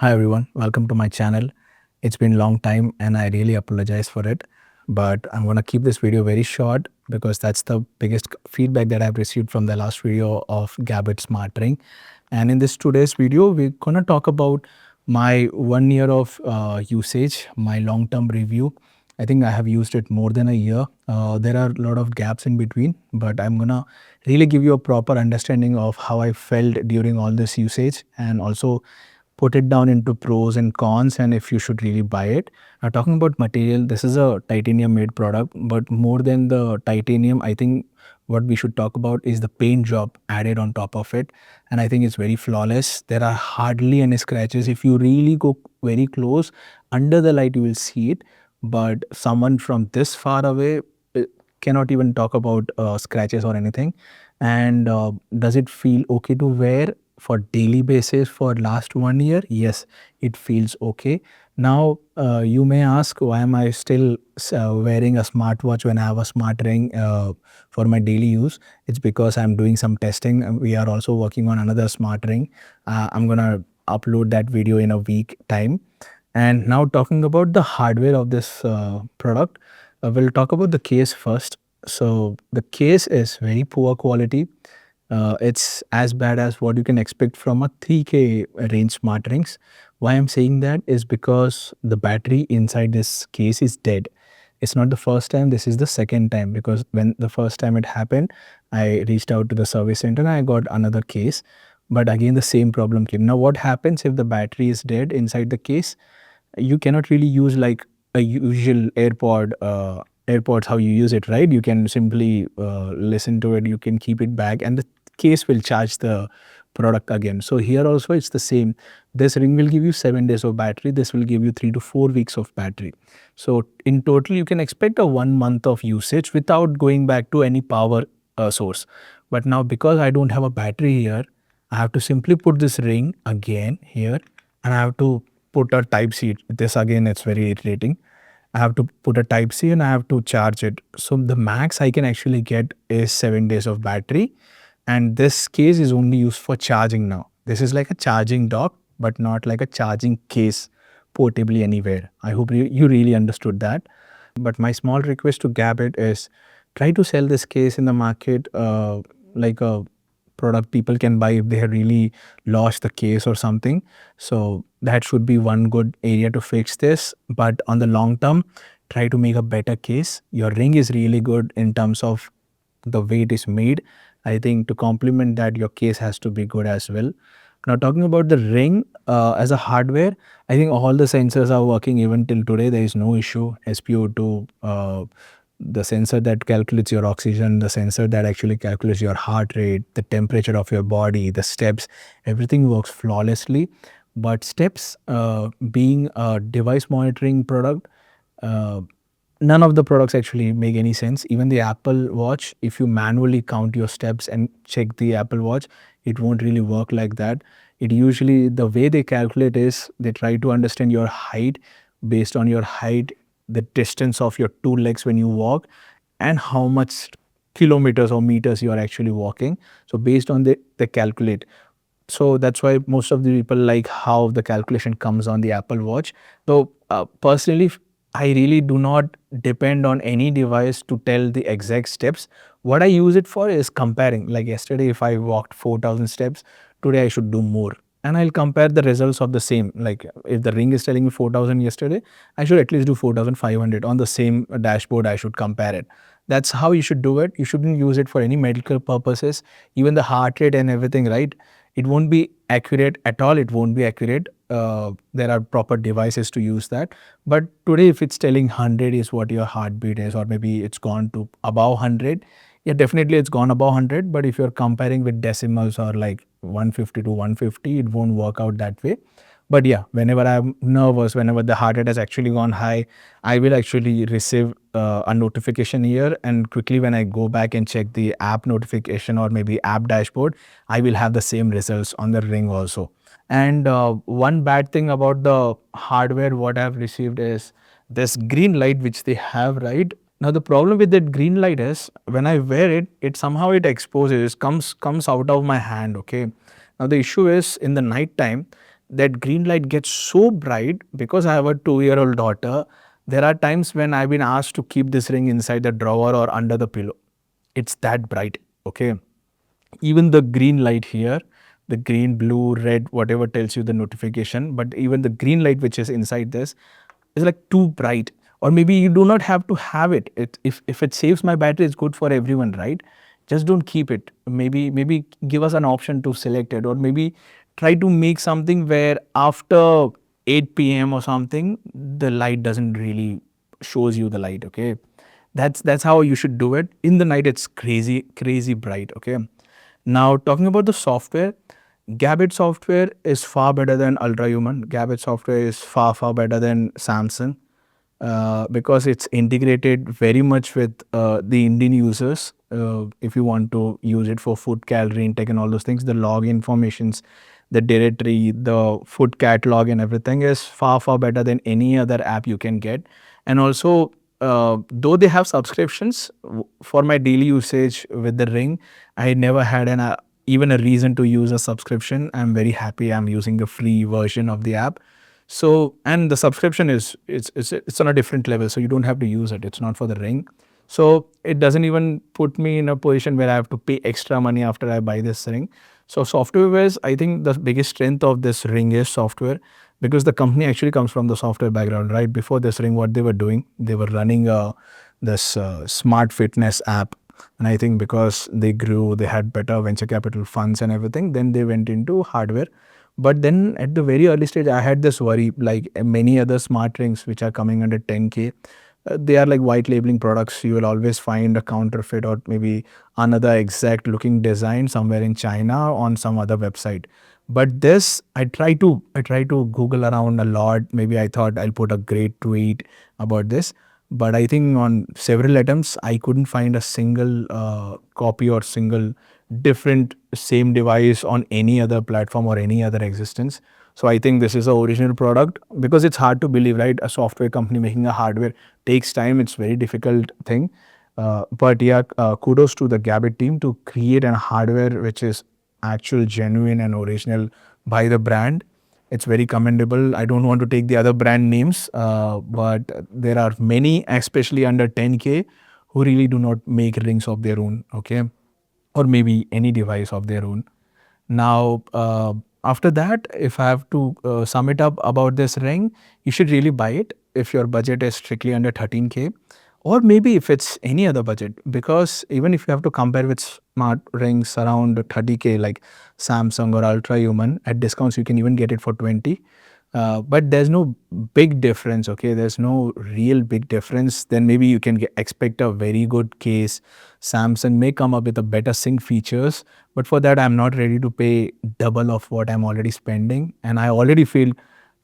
Hi everyone, welcome to my channel. It's been a long time and I really apologize for it. But I'm gonna keep this video very short because that's the biggest feedback that I've received from the last video of Gabit Smart Ring. And in this today's video, we're gonna talk about my 1 year of usage, my long-term review. I think I have used it more than a year. There are a lot of gaps in between, but I'm gonna really give you a proper understanding of how I felt during all this usage and also put it down into pros and cons and if you should really buy it. Now talking about material, this is a titanium made product, but more than the titanium, I think what we should talk about is the paint job added on top of it. And I think it's very flawless. There are hardly any scratches. If you really go very close under the light, you will see it. But someone from this far away cannot even talk about scratches or anything. And does it feel okay to wear for daily basis for last 1 year? Yes, it feels okay. Now you may ask, why am I still wearing a smartwatch when I have a smart ring for my daily use? It's because I'm doing some testing. We are also working on another smart ring. I'm gonna upload that video in a week time. And now talking about the hardware of this product, we'll talk about the case first. So the case is very poor quality. It's as bad as what you can expect from a 3K range smart rings. Why I'm saying that is because the battery inside this case is dead. It's not the first time, this is the second time, because when the first time it happened, I reached out to the service center and I got another case. But again, the same problem came. Now, what happens if the battery is dead inside the case? You cannot really use like a usual AirPods how you use it, right? You can simply listen to it, you can keep it back and the case will charge the product again. So here also it's the same. This ring will give you 7 days of battery, this will give you 3 to 4 weeks of battery. So in total you can expect a 1 month of usage without going back to any power source. But now because I don't have a battery here, I have to simply put this ring again here and I have to put a type C. This again, it's very irritating. I have to put a type C and I have to charge it. So the max I can actually get is 7 days of battery. And this case is only used for charging now. This is like a charging dock, but not like a charging case portably anywhere. I hope you really understood that. But my small request to Gabit is try to sell this case in the market like a product people can buy if they have really lost the case or something. So that should be one good area to fix this. But on the long term, try to make a better case. Your ring is really good in terms of the way it is made. I think to complement that, your case has to be good as well. Now talking about the ring as a hardware, I think all the sensors are working even till today. There is no issue. SpO2, the sensor that calculates your oxygen, the sensor that actually calculates your heart rate, the temperature of your body, the steps, everything works flawlessly. But steps being a device monitoring product, uh, none of the products actually make any sense. Even the Apple Watch, if you manually count your steps and check the Apple Watch, it won't really work like that. It usually, the way they calculate is they try to understand your height. Based on your height, the distance of your two legs when you walk, and how much kilometers or meters you are actually walking. So based on they calculate. So that's why most of the people like how the calculation comes on the Apple Watch. So personally, I really do not depend on any device to tell the exact steps. What I use it for is comparing. Like yesterday, if I walked 4,000 steps, today I should do more. And I'll compare the results of the same. Like if the ring is telling me 4,000 yesterday, I should at least do 4,500 on the same dashboard. I should compare it. That's how you should do it. You shouldn't use it for any medical purposes, even the heart rate and everything, right? It won't be accurate at all. It won't be accurate. There are proper devices to use that. But today, if it's telling 100 is what your heartbeat is, or maybe it's gone to above 100, yeah, definitely it's gone above 100. But if you're comparing with decimals or like 150 to 150, it won't work out that way. But yeah, whenever I'm nervous, whenever the heart rate has actually gone high, I will actually receive a notification here. And quickly, when I go back and check the app notification or maybe app dashboard, I will have the same results on the ring also. And one bad thing about the hardware, what I've received is this green light which they have, right? Now the problem with that green light is when I wear it, it somehow it exposes, comes out of my hand. Okay. Now the issue is in the night time, that green light gets so bright because I have a 2-year-old daughter. There are times when I've been asked to keep this ring inside the drawer or under the pillow. It's that bright. Okay. Even the green light here, the green, blue, red, whatever tells you the notification, but even the green light which is inside this is like too bright. Or maybe you do not have to have it. If it saves my battery, it's good for everyone, right? Just don't keep it. Maybe give us an option to select it, or maybe try to make something where after 8 p.m. or something, the light doesn't really shows you the light. Okay, that's how you should do it. In the night, it's crazy bright. Okay, now talking about the software, Gabit software is far better than Ultrahuman. Gabit software is far better than Samsung because it's integrated very much with the Indian users. If you want to use it for food calorie intake and all those things, the log informations, the directory, the food catalog, and everything is far better than any other app you can get. And also, though they have subscriptions for my daily usage with the Ring, I never had even a reason to use a subscription. I'm very happy I'm using the free version of the app. So, and the subscription is it's on a different level, so you don't have to use it. It's not for the Ring. So it doesn't even put me in a position where I have to pay extra money after I buy this Ring. So software wise, I think the biggest strength of this Ring is software, because the company actually comes from the software background. Right before this Ring, what they were doing, they were running this smart fitness app. And I think because they grew, they had better venture capital funds and everything, then they went into hardware. But then at the very early stage, I had this worry, like many other smart rings which are coming under 10K. They are like white labeling products. You will always find a counterfeit or maybe another exact looking design somewhere in China on some other website. But this, I try to Google around a lot. Maybe I thought I'll put a great tweet about this. But I think on several attempts, I couldn't find a single copy or single different same device on any other platform or any other existence. So I think this is a original product, because it's hard to believe, right? A software company making a hardware takes time. It's very difficult thing. But yeah, kudos to the Gabit team to create a hardware which is actual, genuine, and original by the brand. It's very commendable. I don't want to take the other brand names, but there are many, especially under 10K, who really do not make rings of their own. Okay, or maybe any device of their own. Now, after that, if I have to sum it up about this ring, you should really buy it if your budget is strictly under 13K, or maybe if it's any other budget. Because even if you have to compare with smart rings around 30K like Samsung or Ultra Human, at discounts you can even get it for 20. But there's no big difference. Okay, there's no real big difference. Then maybe you can expect a very good case. Samsung may come up with a better sync features, but for that I'm not ready to pay double of what I'm already spending, and I already feel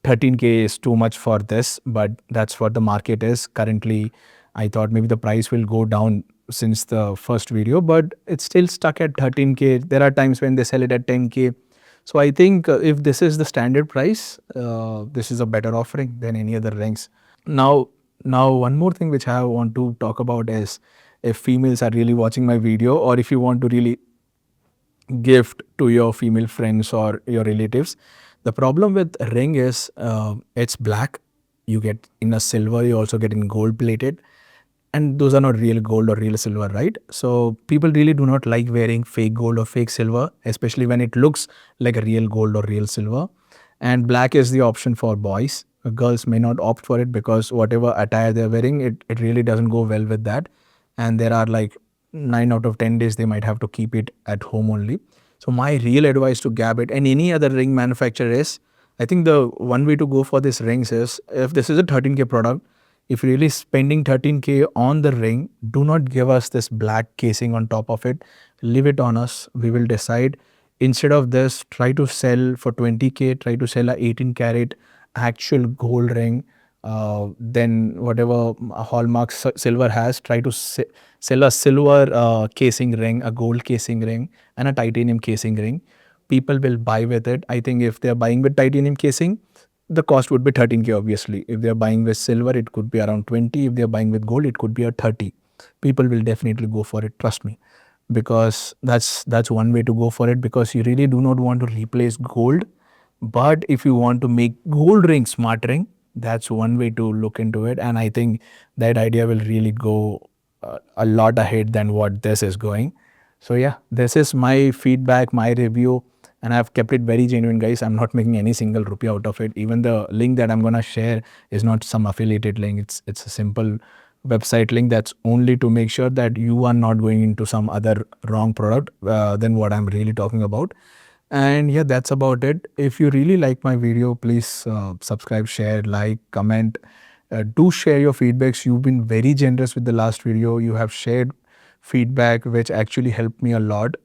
13K is too much for this. But that's what the market is currently. I thought maybe the price will go down since the first video, but it's still stuck at 13K. There are times when they sell it at 10K. So I think if this is the standard price, this is a better offering than any other rings. Now one more thing which I want to talk about is, if females are really watching my video, or if you want to really gift to your female friends or your relatives, the problem with ring is it's black. You get in a silver, you also get in gold plated, and those are not real gold or real silver, right? So people really do not like wearing fake gold or fake silver, especially when it looks like a real gold or real silver. And black is the option for boys. Girls may not opt for it because whatever attire they're wearing, it really doesn't go well with that. And there are like 9 out of 10 days they might have to keep it at home only. So my real advice to Gabit and any other ring manufacturer is, I think the one way to go for these rings is, if this is a 13K product, if you're really spending 13K on the ring, do not give us this black casing on top of it. Leave it on us. We will decide. Instead of this, try to sell for 20K, try to sell a 18 carat actual gold ring. Then whatever hallmark silver has, try to sell a silver casing ring, a gold casing ring, and a titanium casing ring. People will buy with it. I think if they're buying with titanium casing, the cost would be 13K obviously. If they're buying with silver, it could be around 20. If they're buying with gold, it could be a 30. People will definitely go for it, trust me. Because that's one way to go for it, because you really do not want to replace gold But if you want to make gold ring smart ring, that's one way to look into it. And I think that idea will really go a lot ahead than what this is going. So yeah, this is my feedback, my review, and I've kept it very genuine, guys. I'm not making any single rupee out of it. Even the link that I'm gonna share is not some affiliated link. It's a simple website link that's only to make sure that you are not going into some other wrong product than what I'm really talking about. And yeah, that's about it. If you really like my video, please subscribe, share, like, comment. Do share your feedbacks. You've been very generous with the last video. You have shared feedback which actually helped me a lot.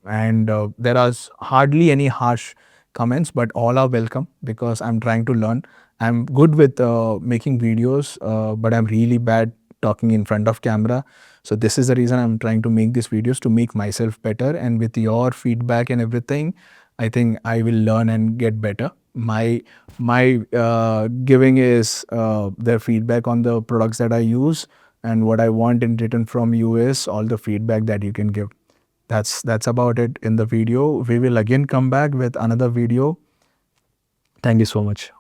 And there are hardly any harsh comments, but all are welcome because I'm trying to learn. I'm good with making videos, but I'm really bad talking in front of camera. So this is the reason I'm trying to make these videos, to make myself better. And with your feedback and everything, I think I will learn and get better. My giving is their feedback on the products that I use, and what I want in return from you is all the feedback that you can give. That's about it in the video. We will again come back with another video. Thank you so much.